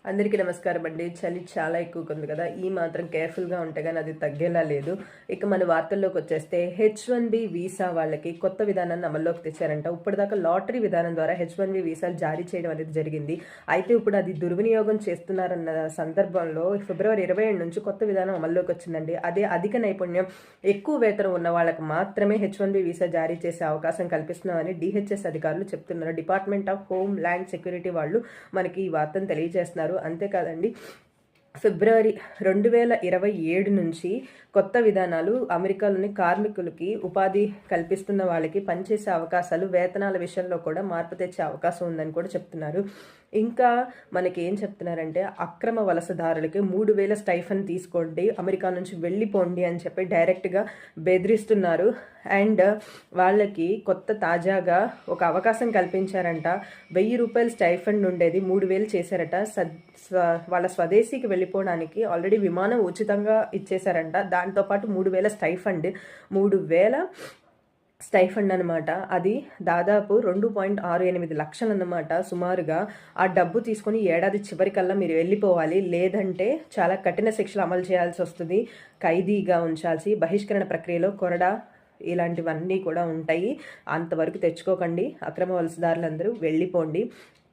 అందరికీ నమస్కారం అండి. చలి చాలా ఎక్కువగా ఉంది కదా, ఈ మాత్రం కేర్ఫుల్గా ఉంటే కానీ అది తగ్గేలా లేదు. ఇక మన వార్తల్లోకి వచ్చేస్తే H1B వీసా వాళ్ళకి కొత్త విధానాన్ని అమల్లోకి తెచ్చారంట. ఇప్పటిదాకా లాటరీ విధానం ద్వారా H1B వీసాలు జారీ చేయడం అనేది జరిగింది. అయితే ఇప్పుడు అది దుర్వినియోగం చేస్తున్నారన్న సందర్భంలో ఫిబ్రవరి 27 నుంచి కొత్త విధానం అమల్లోకి వచ్చిందండి. అదే అధిక నైపుణ్యం, ఎక్కువ వేతనం ఉన్న వాళ్ళకి మాత్రమే H1B వీసా జారీ చేసే అవకాశం కల్పిస్తున్నామని DHS అధికారులు చెప్తున్నారు. Department of home land security వాళ్ళు మనకి ఈ వార్తను తెలియజేస్తున్నారు. అంతేకాదండి, ఫిబ్రవరి 2027 నుంచి కొత్త విధానాలు అమెరికాలోని కార్మికులకి ఉపాధి కల్పిస్తున్న వాళ్ళకి పనిచేసే అవకాశాలు, వేతనాల విషయంలో కూడా మార్పు తెచ్చే అవకాశం ఉందని కూడా చెప్తున్నారు. ఇంకా మనకి ఏం చెప్తున్నారంటే, అక్రమ వలసదారులకి 3,000 స్టైఫన్ తీసుకోండి, అమెరికా నుంచి వెళ్ళిపోండి అని చెప్పి డైరెక్ట్గా బెదిరిస్తున్నారు. అండ్ వాళ్ళకి తాజాగా ఒక అవకాశం కల్పించారంట. 1,000 రూపాయల స్టైఫండ్ ఉండేది 3,000 చేశారట. వాళ్ళ స్వదేశీకి వెళ్ళిపోవడానికి ఆల్రెడీ విమానం ఉచితంగా ఇచ్చేశారంట. దాంతోపాటు 3,000 స్టైఫండ్, 3,000 స్టైఫండ్ అనమాట. అది దాదాపు 2.68 లక్షలు అన్నమాట సుమారుగా. ఆ డబ్బు తీసుకొని ఏడాది చివరికల్లా మీరు వెళ్ళిపోవాలి, లేదంటే చాలా కఠిన శిక్షలు అమలు చేయాల్సి వస్తుంది. ఖైదీగా ఉంచాల్సి, బహిష్కరణ ప్రక్రియలో కొరడా, ఇలాంటివన్నీ కూడా ఉంటాయి. అంతవరకు తెచ్చుకోకండి, అక్రమ వలసదారులందరూ వెళ్ళిపోండి.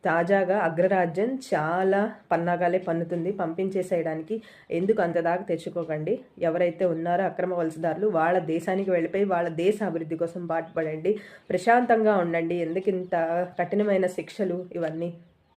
తాజాగా అగ్రరాజ్యం చాలా పన్నాగాలే పన్నుతుంది పంపించేసేయడానికి. ఎందుకు అంతదాకా తెచ్చుకోకండి. ఎవరైతే ఉన్నారో అక్రమ వలసదారులు, వాళ్ళ దేశానికి వెళ్ళిపోయి వాళ్ళ దేశ అభివృద్ధి కోసం పాటుపడండి. ప్రశాంతంగా ఉండండి. ఎందుకు ఇంత కఠినమైన శిక్షలు ఇవన్నీ?